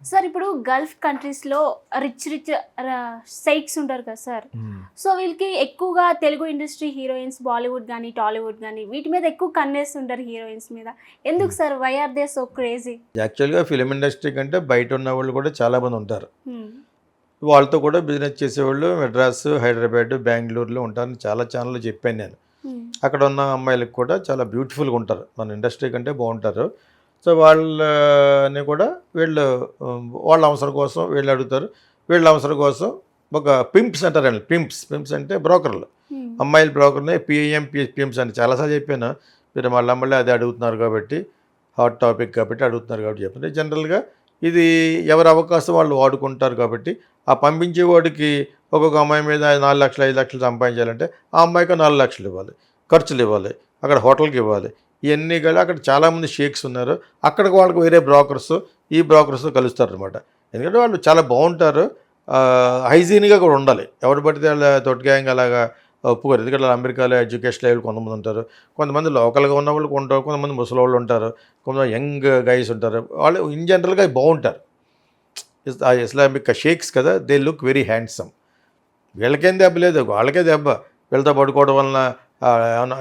Sir ఇప్పుడు Gulf కంట్రీస్‌లో rich rich షెయిక్స్ ఉంటారు కదా సార్. హ్మ్. సో వీళ్ళకి ఎక్కువగా తెలుగు ఇండస్ట్రీ హీరోయిన్స్ బాలీవుడ్ గానీ, టాలీవుడ్ గానీ వీటి మీద ఎక్కువ కన్నేస్తుంటారు హీరోయిన్స్ మీద. ఎందుకు sir? Why are they so crazy? యాక్చువల్‌గా ఫిల్మ్ ఇండస్ట్రీ కంటే బయట ఉన్నవాళ్ళు కూడా చాలామంది ఉంటారు. హ్మ్. వాళ్ళతో కూడా బిజినెస్ చేసేవాళ్ళు మెడ్రాస్, హైదరాబాద్, బెంగుళూరులో ఉంటారని చాలా ఛానెల్‌లో చెప్పాను నేను. హ్మ్. అక్కడ ఉన్న అమ్మాయిలకు కూడా చాలా బ్యూటిఫుల్‌గా ఉంటారు. మన ఇండస్ట్రీ కంటే బాగుంటారు. సో వాళ్ళని కూడా వీళ్ళు వాళ్ళ అవసరం కోసం వీళ్ళు అడుగుతారు. వీళ్ళ అవసరం కోసం ఒక పింప్స్ అంటారండి. పింప్స్ అంటే బ్రోకర్లు. హ్మ్. అమ్మాయిల బ్రోకర్‌ని పింప్స్ అని చాలా సార్లు చెప్పాను. మీరు మళ్ళీ అదే అడుగుతున్నారు కాబట్టి హాట్ టాపిక్ కాబట్టి అడుగుతున్నారు కాబట్టి చెప్పండి. జనరల్‌గా ఇది ఎవరి అవకాశం వాళ్ళు వాడుకుంటారు కాబట్టి ఆ పంపించేవాడికి ఒక్కొక్క అమ్మాయి మీద 4,00,000, 5,00,000 సంపాదించాలంటే ఆ అమ్మాయికి 4,00,000 ఇవ్వాలి. ఖర్చులు ఇవ్వాలి. అక్కడ హోటల్‌కి ఇవ్వాలి. ఇవన్నీ కలిపి అక్కడ చాలామంది షేక్స్ ఉన్నారు. అక్కడికి వాళ్ళకి వేరే బ్రోకర్స్, ఈ బ్రోకర్స్ కలుస్తారనమాట. ఎందుకంటే వాళ్ళు చాలా బాగుంటారు. హైజీన్‌గా కూడా ఉండాలి. ఎవరు పడితే వాళ్ళ తొట్టిగాయంగా అలాగా ఒప్పుకోరు. ఎందుకంటే వాళ్ళు అమెరికాలో ఎడ్యుకేషన్ లెవెల్ కొంతమంది ఉంటారు. కొంతమంది లోకల్‌గా ఉన్నవాళ్ళు ఉంటారు. కొంతమంది ముసలోళ్ళు ఉంటారు. కొంతమంది యంగ్ గైస్ ఉంటారు. వాళ్ళు ఇన్ జనరల్‌గా బాగుంటారు. ఆ ఇస్లామిక్ షేక్స్ కదా! They look very handsome. వీళ్ళకేం దెబ్బ లేదు. వాళ్ళకే దెబ్బ. వీళ్ళతో పడుకోవడం వలన ఏమన్నా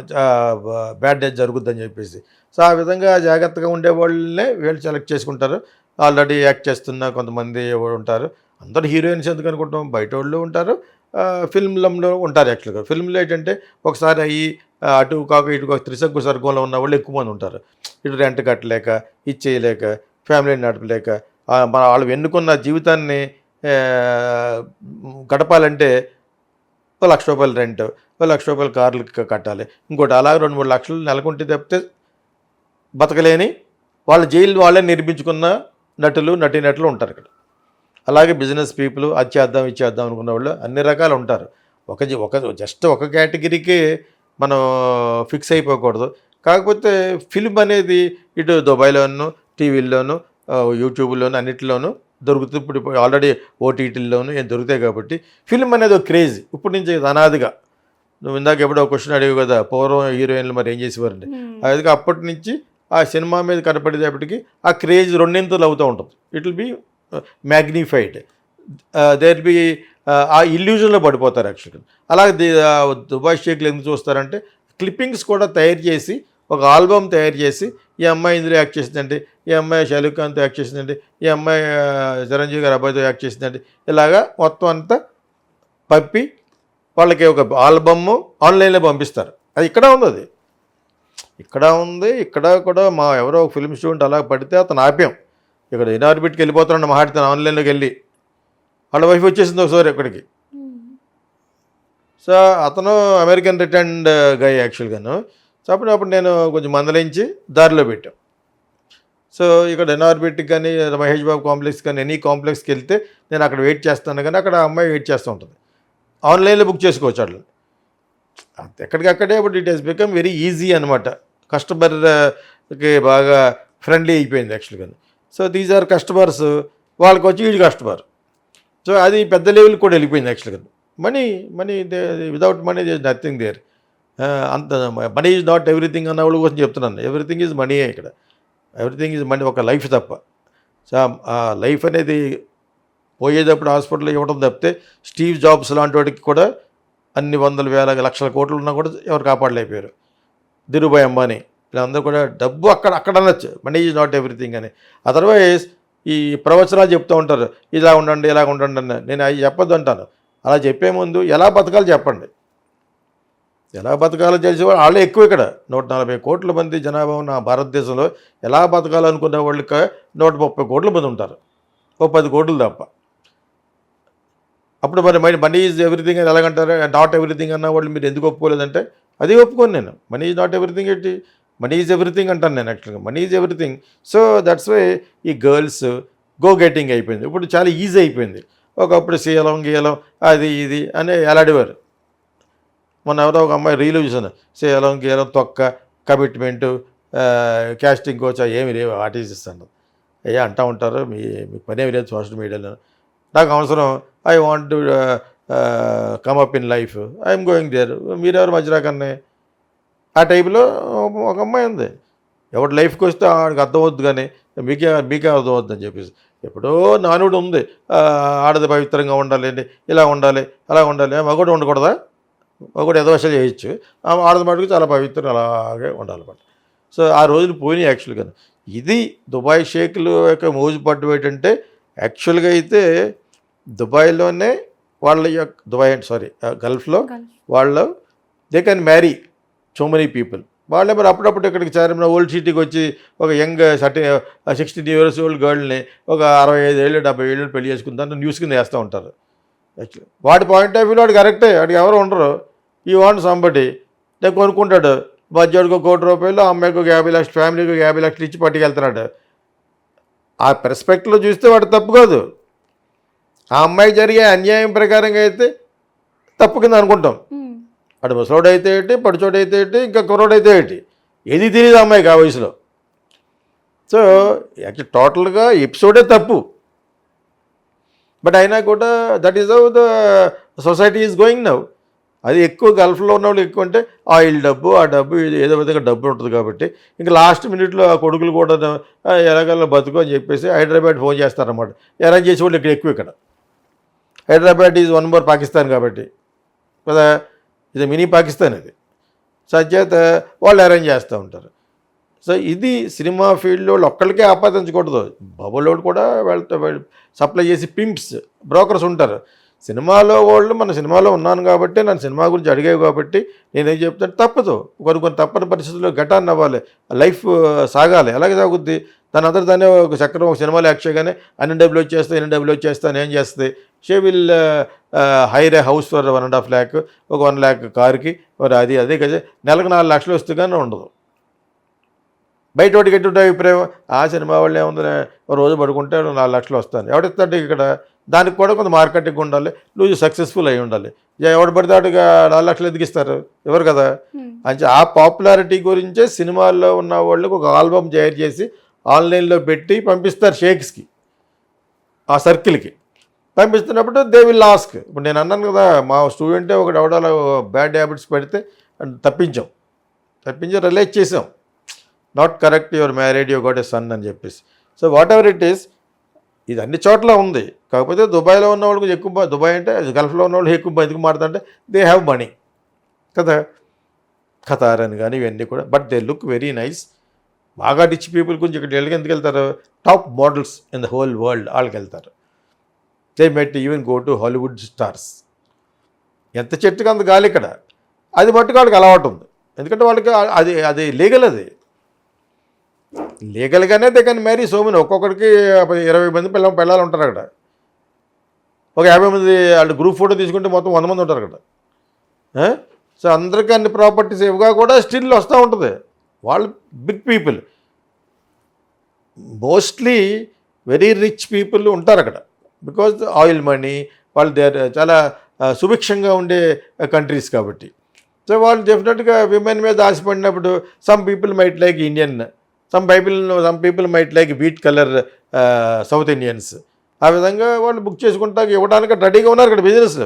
బ్యాడ్ డేస్ జరుగుద్దని చెప్పేసి. సో, ఆ విధంగా జాగ్రత్తగా ఉండేవాళ్ళనే వీళ్ళు సెలెక్ట్ చేసుకుంటారు. ఆల్రెడీ యాక్ట్ చేస్తున్న కొంతమంది ఉంటారు. అందరూ హీరోయిన్స్ ఎందుకు అనుకుంటాం, బయటోళ్ళు ఉంటారు. ఫిల్మ్‌లో ఉంటారు యాక్చువల్‌గా. ఫిల్మ్‌లో ఏంటంటే ఒకసారి అయ్యి అటు కాక ఇటు కాక త్రిశంకు స్వర్గంలో ఉన్నవాళ్ళు ఎక్కువ మంది ఉంటారు. ఇటు రెంట్ కట్టలేక, ఇది చేయలేక, ఫ్యామిలీని నడపలేక, మన వాళ్ళు ఎన్నుకున్న జీవితాన్ని ఆహ్, గడపాలంటే ఓ ₹1,00,000 రెంట్, ఓ ₹1,00,000 కార్లకి కట్టాలి. ఇంకోటి అలాగే 2, 3 లక్షలు నెలకుంటే తప్పితే బతకలేని వాళ్ళ జైలు వాళ్ళే నిర్మించుకున్న నటీనటులు ఉంటారు ఇక్కడ. అలాగే బిజినెస్ పీపుల్ అది చేద్దాం, ఇది చేద్దాం అనుకున్న వాళ్ళు అన్ని రకాలు ఉంటారు. జస్ట్ ఒక కేటగిరీకే మనం ఫిక్స్ అయిపోకూడదు. కాకపోతే ఫిల్మ్ అనేది ఇటు దుబాయ్‌లోను, టీవీల్లోను, యూట్యూబ్‌లోను అన్నిటిలోనూ దొరుకుతుంది. ఇప్పుడు ఆల్రెడీ ఓటీటీల్లోను దొరుకుతాయి కాబట్టి ఫిల్మ్ అనేది ఒక క్రేజ్. ఇప్పటి నుంచి ఇది అనాదిగా. నువ్వు ఇందాక ఎప్పుడో క్వశ్చన్ అడిగావు కదా! పూర్వం హీరోయిన్‌లు మరి ఏం చేసేవారండి. హ్మ్. అది అప్పటి నుంచి ఆ సినిమా మీద కనపడేటప్పటికి ఆ క్రేజ్ రెండింతలు అవుతూ ఉంటుంది. It will be magnified. There be ఆ ఇల్యూజన్‌లో పడిపోతారు యాక్చువల్‌గా. అలాగే దుబాయ్ షేక్‌లు ఎందుకు చూస్తారంటే క్లిప్పింగ్స్ కూడా తయారు చేసి ఒక ఆల్బమ్ తయారు చేసి ఈ అమ్మాయి ఇందులో యాక్ట్ చేసిందండి, ఈ అమ్మాయి షారుఖ్ ఖాన్‌తో యాక్ట్ చేసిందండి, ఈ అమ్మాయి చిరంజీవి గారి అబ్బాయితో యాక్ట్ చేసిందండి, ఇలాగా మొత్తం అంతా పంపి వాళ్ళకి ఒక ఆల్బమ్ ఆన్లైన్లో పంపిస్తారు. అది ఇక్కడ ఉంది. అది ఇక్కడ ఉంది. ఇక్కడ కూడా మా ఎవరో ఒక ఫిల్మ్ స్టూడెంట్ అలా పడితే అతను ఆపాం. ఇక్కడ ఇనార్బిట్కి వెళ్ళిపోతున్నాడు మహాడితను ఆన్లైన్లోకి వెళ్ళి వాళ్ళ వైఫ్ వచ్చేసింది ఒకసారి ఇక్కడికి. హ్మ్. సో అతను అమెరికన్ రిటర్న్డ్ గై యాక్చువల్గాను. సో అప్పుడు నేను కొంచెం మందలించి దారిలో పెట్టాం. సో ఇక్కడ ఇనార్బిట్కి కానీ మహేష్ బాబు కాంప్లెక్స్ కానీ ఎనీ కాంప్లెక్స్కి వెళ్తే నేను అక్కడ వెయిట్ చేస్తాను కానీ అక్కడ అమ్మాయి వెయిట్ చేస్తూ ఉంటుంది. ఆన్లైన్లో బుక్ చేసుకోవచ్చు అట్లా. ఎక్కడికక్కడే ఇప్పుడు it has become very easy అనమాట. కస్టమర్కి బాగా ఫ్రెండ్లీ అయిపోయింది యాక్చువల్గా. So these are customers. వాళ్ళకి వచ్చి వీడి కస్టమర్. సో అది పెద్ద లెవెల్కి కూడా వెళ్ళిపోయింది యాక్చువల్గా. Money without money they is nothing there. అంత మనీ ఈజ్ నాట్ ఎవ్రీథింగ్ అన్న వాళ్ళ కోసం చెప్తున్నాను. ఎవ్రీథింగ్ ఈజ్ మనీయే ఇక్కడ. Everything is money. ఒక లైఫ్ తప్ప. సో ఆ లైఫ్ అనేది పోయేటప్పుడు హాస్పిటల్లో ఇవ్వడం తప్పితే స్టీవ్ జాబ్స్ లాంటి వాడికి కూడా అన్ని వందల వేల లక్షల కోట్లు ఉన్నా కూడా ఎవరు కాపాడలేకపోయారు. ధీరుభాయ్ అంబానీ వీళ్ళందరూ కూడా డబ్బు అక్కడ అనొచ్చు, మనీ ఈజ్ నాట్ ఎవ్రీథింగ్ అని. అదర్వైజ్ ఈ ప్రవచనాలు చెప్తూ ఉంటారు, ఇలా ఉండండి ఇలా ఉండండి అని. నేను అవి చెప్పొద్దు అంటాను. అలా చెప్పే ముందు ఎలా బతకాలో చెప్పండి. ఎలా బతకాలో తెలిసేవాళ్ళు వాళ్ళే ఎక్కువ ఇక్కడ. 140 కోట్ల మంది జనాభా ఉన్న భారతదేశంలో ఎలా బతకాలనుకునే వాళ్ళకి 130 కోట్ల మంది ఉంటారు. ఓ 10 కోట్లు తప్ప. అప్పుడు మరి మనీ ఈజ్ ఎవ్రీథింగ్ అని ఎలాగంటారు? నాట్ ఎవ్రీథింగ్ అన్న వాళ్ళు మీరు ఎందుకు ఒప్పుకోలేదంటే అది ఒప్పుకోను నేను. మనీ ఈజ్ నాట్ ఎవ్రీథింగ్ ఏంటి? మనీ ఈజ్ ఎవ్రీథింగ్ అంటాను నేను యాక్చువల్గా. Money is everything. So that's why ఈ గర్ల్స్ గో గెటింగ్ అయిపోయింది. ఇప్పుడు చాలా ఈజీ అయిపోయింది. ఒకప్పుడు గీయలం అది ఇది అని ఎలాడేవారు. మొన్న ఎవరో ఒక అమ్మాయి రీలు చూసాను. గీయలం తొక్క, కమిట్మెంటు, క్యాస్టింగ్ కోచ్ ఏమి లేవు ఆర్టిస్ట్ అన్నది. అయ్యా అంటూ ఉంటారు. మీకు పనేమి లేదు సోషల్ మీడియాలో. నాకు అవసరం. I want to come up in life. I'm going there. మీరెవరు మధ్యరాకన్నే? ఆ టైపులో ఒక అమ్మాయి ఉంది. ఎవరి లైఫ్కి వస్తే ఆడికి అర్థమవుద్దు కానీ మీకే అర్థమవుద్దు అని చెప్పేసి. ఎప్పుడో నానుడు ఉంది, ఆడది పవిత్రంగా ఉండాలి, ఇలా ఉండాలి, అలా ఉండాలి. మగోడు ఉండకూడదా? మగోడు ఏదో విషయాలు చేయొచ్చు, ఆడది మటుకు చాలా పవిత్రం అలాగే ఉండాలన్నమాట. సో ఆ రోజులు పోయినాయి యాక్చువల్గా. ఇది దుబాయ్ షేక్లు యొక్క మోజు పడ్డం ఏంటంటే, యాక్చువల్గా అయితే దుబాయ్లోనే వాళ్ళ యొక్క గల్ఫ్లో వాళ్ళు they can marry so many people. వాళ్ళే మరి అప్పుడప్పుడు ఇక్కడికి చేరిన ఓల్డ్ సిటీకి వచ్చి ఒక యంగ్ 16 years ఓల్డ్ గర్ల్ని ఒక 65 ఏళ్ళు 70 ఏళ్ళు పెళ్లి చేసుకుంటాను న్యూస్ కింద వేస్తూ ఉంటారు. యాక్చువల్లీ వాడి పాయింట్ ఆఫ్ వ్యూలో వాడు కరెక్టే, వాడికి ఎవరు ఉండరు. ఈ వాంట్ సంబడి నేను కొనుక్కుంటాడు, బడ్జెట్కి ₹1 కోటి, ఆ అమ్మాయికి ఒక 50 లక్షలు, ఫ్యామిలీకి ఒక 50 లక్షలు ఇచ్చి పట్టుకెళ్తున్నాడు. ఆ పెర్స్పెక్టివ్లో చూస్తే వాడు తప్పు కాదు. ఆ అమ్మాయి జరిగే అన్యాయం ప్రకారంగా అయితే తప్పు కింద అనుకుంటాం. అటు ముసలోడు అయితే ఏంటి, పడిచోడు అయితే ఏంటి, ఇంకా కుర్రోడు అయితే ఏంటి, ఏది తెలియదు అమ్మాయికి ఆ వయసులో. సో యాక్చువల్ టోటల్గా ఎపిసోడే తప్పు. బట్ అయినా కూడా that is how the society is going now. అది ఎక్కువ గల్ఫ్లో ఉన్న వాళ్ళు ఎక్కువ అంటే ఆయిల్ డబ్బు, ఆ డబ్బు ఏదో విధంగా డబ్బు ఉంటుంది కాబట్టి ఇంకా లాస్ట్ మినిట్లో ఆ కొడుకులు కూడా ఎలాగల్లా బతుకు అని చెప్పేసి హైదరాబాద్ ఫోన్ చేస్తారన్నమాట. అరేంజ్ చేసే వాళ్ళు ఇక్కడ ఎక్కువ. ఇక్కడ హైదరాబాద్ ఈజ్ 1 more పాకిస్తాన్ కాబట్టి కదా, ఇది మినీ పాకిస్తాన్. ఇది సచేత వాళ్ళు అరేంజ్ చేస్తూ ఉంటారు. సో ఇది సినిమా ఫీల్డ్లో వాళ్ళు ఒక్కళ్ళకే ఆపాదించకూడదు, బబుల్ వాళ్ళు కూడా సప్లై చేసి పింప్స్, బ్రోకర్స్ ఉంటారు. సినిమాలో వాళ్ళు మన సినిమాలో ఉన్నాను కాబట్టి, నన్ను సినిమా గురించి అడిగావు కాబట్టి నేనేం చెప్తాను, తప్పదు. కొన్ని తప్పని పరిస్థితుల్లో ఘటాన్ని అవ్వాలి, లైఫ్ సాగాలి. అలాగే సాగుద్ది. దాని అందరూ దాన్ని ఒక చక్రం, ఒక సినిమాలో యాక్ట్ చేయగానే అన్ని డబ్బులు వచ్చేస్తాయి, ఎన్ని డబ్బులు వచ్చేస్తాను ఏం చేస్తుంది. She will hire a house for 1.5 lakh, ఒక 1 lakh కార్కి, మరి అదే కదా నెలకు 4 లక్షలు వస్తే కానీ ఉండదు. బయట వాడికి ఎటువంటి అభిప్రాయం, ఆ సినిమా వాళ్ళు ఏముంది, రోజు పడుకుంటే 4 లక్షలు వస్తాను. ఎవడిస్తాడు ఇక్కడ? దానికి కూడా కొంత మార్కెటింగ్ ఉండాలి, నువ్వు సక్సెస్ఫుల్ అయి ఉండాలి. ఎవడు పడితే వాడికి 4 లక్షలు ఎందుకు ఇస్తారు? ఎవరు కదా. అంటే ఆ పాపులారిటీ గురించే సినిమాల్లో ఉన్న వాళ్ళకి ఒక ఆల్బమ్ తయారు చేసి ఆన్లైన్లో పెట్టి పంపిస్తారు షేక్స్కి, ఆ సర్కిల్కి పంపిస్తున్నప్పుడు దే విల్ ఆస్క్. ఇప్పుడు నేను అన్నాను కదా, మా స్టూడెంటే ఒకటి ఎవడాలో బ్యాడ్ హ్యాబిట్స్ పెడితే తప్పించి రిలైజ్ చేసాం, not correct, your married, you got a son అని చెప్పేసి. So whatever it is, ఇది అన్ని చోట్ల ఉంది. కాకపోతే దుబాయ్లో ఉన్న వాళ్ళకి ఎక్కువ, దుబాయ్ అంటే గల్ఫ్లో ఉన్న వాళ్ళు ఎక్కువ ఎందుకు మాట్లాడుతుంటే దే హ్యావ్ మనీ కదా, ఖతార్ అని కానీ ఇవన్నీ కూడా. But they look very nice. బాగా రిచ్ పీపుల్ గురించి ఇక్కడ ఎందుకు వెళ్తారు? Top models in the whole world వాళ్ళకి వెళ్తారు. They met even go to Hollywood stars. ఎంత చెట్టుకి అంత గాలి ఇక్కడ. అది మట్టుకు వాళ్ళకి అలవాటు ఉంది, ఎందుకంటే వాళ్ళకి అది లీగల్. అది లీగల్గానే they can marry so many. ఒక్కొక్కడికి 20 మంది పిల్లలు ఉంటారు అక్కడ. ఒక 50 మంది వాళ్ళు గ్రూప్ ఫోటో తీసుకుంటే మొత్తం 100 మంది ఉంటారు అక్కడ. సో అందరికీ అన్ని ప్రాపర్టీస్ ఇవ్వగా కూడా స్టిల్ వస్తూ ఉంటుంది. వాళ్ళు big people, mostly very rich people ఉంటారు అక్కడ. బికాజ్ ఆయిల్ మనీ, వాళ్ళు దే చాలా సుభిక్షంగా ఉండే కంట్రీస్ కాబట్టి. సో వాళ్ళు డెఫినెట్గా విమెన్ మీద ఆశపడినప్పుడు some people might like Indian, some people might like wheat colour South Indians. ఆ విధంగా వాళ్ళు బుక్ చేసుకుంటా ఇవ్వడానికి రెడీగా ఉన్నారు ఇక్కడ. బిజినెస్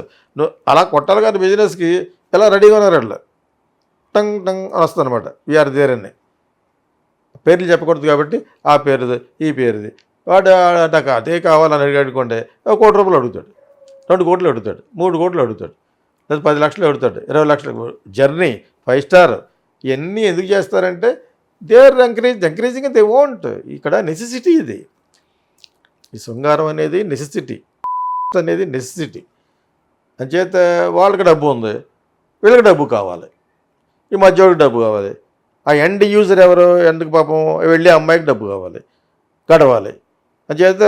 అలా కొట్టాలి కానీ బిజినెస్కి ఎలా రెడీగా ఉన్నారు వాళ్ళు. టంగ్ టంగ్ అని వస్తుంది అనమాట, వీఆర్ దేర్ అని. పేర్లు చెప్పకూడదు కాబట్టి ఆ పేరుది, ఈ పేరుది. వాడు నాకు అదే కావాలని అడిగాడుకోండి, ₹1 కోటి అడుగుతాడు, 2 కోట్లు అడుగుతాడు, 3 కోట్లు అడుగుతాడు, లేదా 10 లక్షలు అడుగుతాడు, 20 లక్షలు. Journey 5 star. ఇవన్నీ ఎందుకు చేస్తారంటే they are encouraging, they want. ఇక్కడ నెసెసిటీ ఇది. ఈ శృంగారం అనేది నెసెసిటీ, అనేది నెసెసిటీ. అంచేత వాళ్ళకి డబ్బు ఉంది, వీళ్ళకి డబ్బు కావాలి, ఈ మధ్యవాడికి డబ్బు కావాలి. ఆ ఎండ్ యూజర్ ఎవరు? ఎందుకు పాపం వెళ్ళి అమ్మాయికి డబ్బు కావాలి, గడవాలి. అంచేత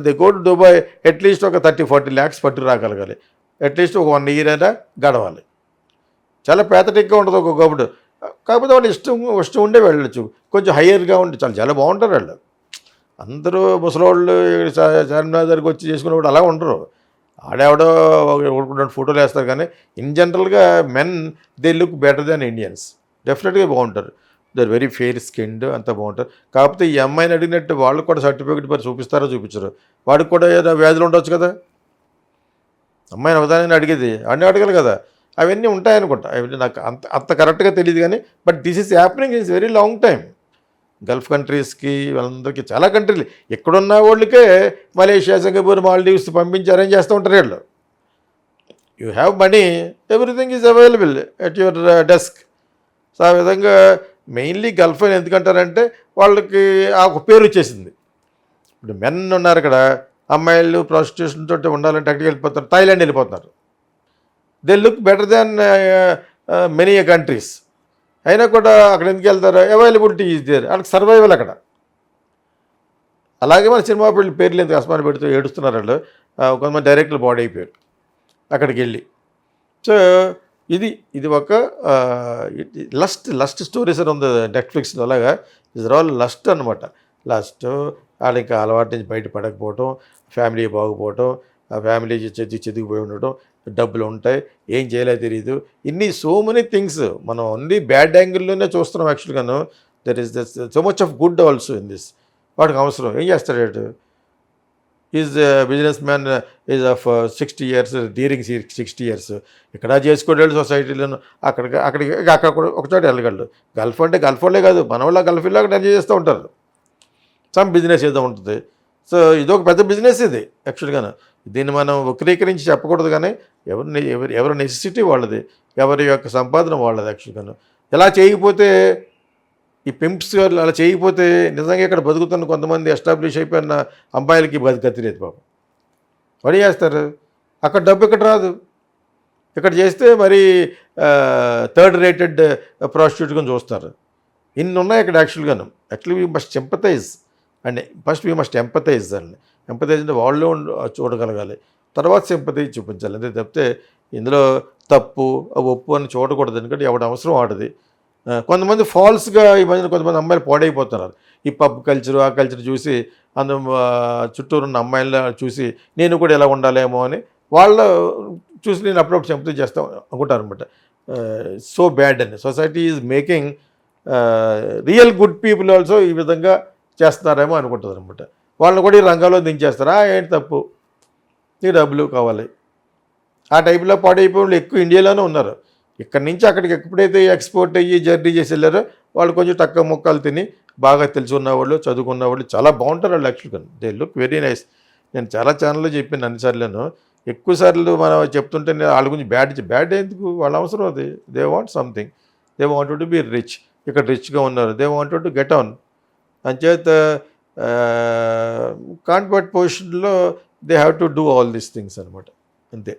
they go to Dubai at least ఒక 30-40 lakhs పట్టు రాగలగాలి, అట్లీస్ట్ ఒక 1 year అయినా గడవాలి. చాలా పేథటిక్గా ఉంటుంది ఒక్కొక్కప్పుడు. కాకపోతే వాళ్ళు ఇష్టం ఉండే వెళ్ళచ్చు, కొంచెం హయ్యర్గా ఉండి చాలా బాగుంటారు వాళ్ళు. అందరూ ముసలోళ్ళు చార్మినార్ దగ్గరికి వచ్చి చేసుకునేవాడు అలా ఉండరు. ఆడెవడో 2 ఫోటోలు వేస్తారు కానీ ఇన్ జనరల్గా men they look better than Indians. డెఫినెట్గా బాగుంటారు, they are very fair skinned, అంతా బాగుంటారు. కాకపోతే ఈ అమ్మాయిని అడిగినట్టు వాళ్ళు కూడా సర్టిఫికేట్ మరి చూపిస్తారో చూపించరు. వాడికి కూడా ఏదో వ్యాధులు ఉండొచ్చు కదా. అమ్మాయిని అవధానాన్ని అడిగేది అన్నీ అడగాలి కదా, అవన్నీ ఉంటాయనుకుంటా. అవన్నీ నాకు అంత కరెక్ట్గా తెలియదు కానీ but this is happening is very long time. Gulf కంట్రీస్కి వాళ్ళందరికీ చాలా కంట్రీలు ఎక్కడున్న వాళ్ళకే మలేషియా, సింగపూర్, మాల్దీవ్స్ పంపించి అరేంజ్ చేస్తూ ఉంటారు వీళ్ళు. You have money, everything is available at your desk. So ఆ విధంగా మెయిన్లీ గల్ఫ్ అని ఎందుకంటారంటే వాళ్ళకి ఆ ఒక పేరు వచ్చేసింది. ఇప్పుడు మెన్ ఉన్నారు ఇక్కడ, అమ్మాయిలు ప్రాస్టిట్యూషన్ తోటి ఉండాలంటే అక్కడికి వెళ్ళిపోతారు, థాయిలాండ్ వెళ్ళిపోతున్నారు. They look better than many countries. అయినా కూడా అక్కడ ఎందుకు వెళ్తారు? అవైలబిలిటీ ఈజ్ దేర్, వాళ్ళకి సర్వైవల్ అక్కడ. అలాగే మన సినిమా పేర్లు ఎందుకు అస్మాన్ పెడుతూ ఏడుస్తున్నారు వాళ్ళు. కొంతమంది డైరెక్టర్లు బాడీ అయిపోయారు అక్కడికి వెళ్ళి. సో ఇది ఒక లస్ట్ స్టోరీస్ అని ఉంది నెట్ఫ్లిక్స్లో. అలాగా ఇస్ ఆల్ లస్ట్ అనమాట. లస్ట్ వాళ్ళు ఇంకా అలవాటు నుంచి బయట పడకపోవటం, ఫ్యామిలీ బాగుపోవటం, ఆ ఫ్యామిలీ చెదిగిపోయి ఉండటం, డబ్బులు ఉంటాయి, ఏం చేయలే తెలియదు, ఇన్ని సో మెనీ థింగ్స్ మనం ఓన్లీ బ్యాడ్ యాంగిల్లోనే చూస్తున్నాం. యాక్చువల్గాను there is so much of good also in this. వాడికి అవసరం ఏం చేస్తాడు? Is business man is of 60 years, during 60 years. ఇక్కడ చేసుకోలేడు సొసైటీలోను, అక్కడ కూడా ఒకచోట వెళ్ళగలడు. గల్ఫ్ అంటే గల్ఫ్ వాళ్ళే కాదు, మన వాళ్ళ గల్ఫ్ వెళ్ళి అక్కడ ఎంజాయ్ చేస్తూ ఉంటారు. సమ్ బిజినెస్ ఏదో ఉంటుంది. సో ఇదొక పెద్ద బిజినెస్ ఇది యాక్చువల్గాను. దీన్ని మనం వక్రీకరించి చెప్పకూడదు, కానీ ఎవరి నెసెసిటీ వాళ్ళది, ఎవరి యొక్క సంపాదన వాళ్ళది యాక్చువల్గాను. ఎలా చేయకపోతే ఈ పింప్స్ అలా చేయకపోతే నిజంగా ఇక్కడ బతుకుతున్న కొంతమంది ఎస్టాబ్లిష్ అయిపోయిన అమ్మాయిలకి గతిలేదు పాపం. పని చేస్తారు, అక్కడ డబ్బు ఇక్కడ రాదు. ఇక్కడ చేస్తే మరి థర్డ్ రేటెడ్ ప్రాస్టిట్యూట్గా చూస్తారు. ఇన్ని ఉన్నాయి ఇక్కడ యాక్చువల్గాను. Actually we must sympathize and first we must empathize అండి. ఎంపథైజ్ అంటే వాళ్ళు చూడగలగాలి, తర్వాత సింపథీ చూపించాలి. అంతే తప్పితే ఇందులో తప్పు ఒప్పు అని చూడకూడదు. ఎందుకంటే ఎవరి అవసరం వాడది. కొంతమంది ఫాల్స్గా ఈ మధ్యన కొంతమంది అమ్మాయిలు పాడైపోతున్నారు. ఈ పబ్ కల్చరు ఆ కల్చర్ చూసి చుట్టూరు ఉన్న అమ్మాయిలను చూసి నేను కూడా ఎలా ఉండాలేమో అని వాళ్ళు చూసి నేను అప్పుడప్పుడు సింపథీ చేస్తాం అనుకుంటాను అనమాట. సో బ్యాడ్ అని society is making real good people also ఈ విధంగా చేస్తున్నారేమో అనుకుంటుంది అనమాట. వాళ్ళని కూడా ఈ రంగంలో దించేస్తారా? ఏంటి తప్పు, ఈ డబ్బులు కావాలి. ఆ టైప్లో పాడైపోయి వాళ్ళు ఎక్కువ ఇండియాలోనే ఉన్నారు. ఇక్కడి నుంచి అక్కడికి ఎప్పుడైతే ఎక్స్పోర్ట్ అయ్యి జర్నీ చేసి వెళ్ళారో వాళ్ళు కొంచెం తక్కువ ముక్కలు తిని బాగా తెలుసుకున్న వాళ్ళు, చదువుకున్న వాళ్ళు చాలా బాగుంటారు వాళ్ళు యాక్చువల్గా. They look very nice. నేను చాలా ఛానల్లో చెప్పాను అన్నిసార్లను. ఎక్కువసార్లు మనం చెప్తుంటే నేను వాళ్ళ గురించి బ్యాడ్ ఎందుకు, వాళ్ళ అవసరం అది. They want something, they wanted to be rich. ఇక్కడ రిచ్గా ఉన్నారు, they wanted to get on. అంచేత కాంట్రాక్ట్ పొజిషన్లో they have to do all these things అనమాట. అంతే.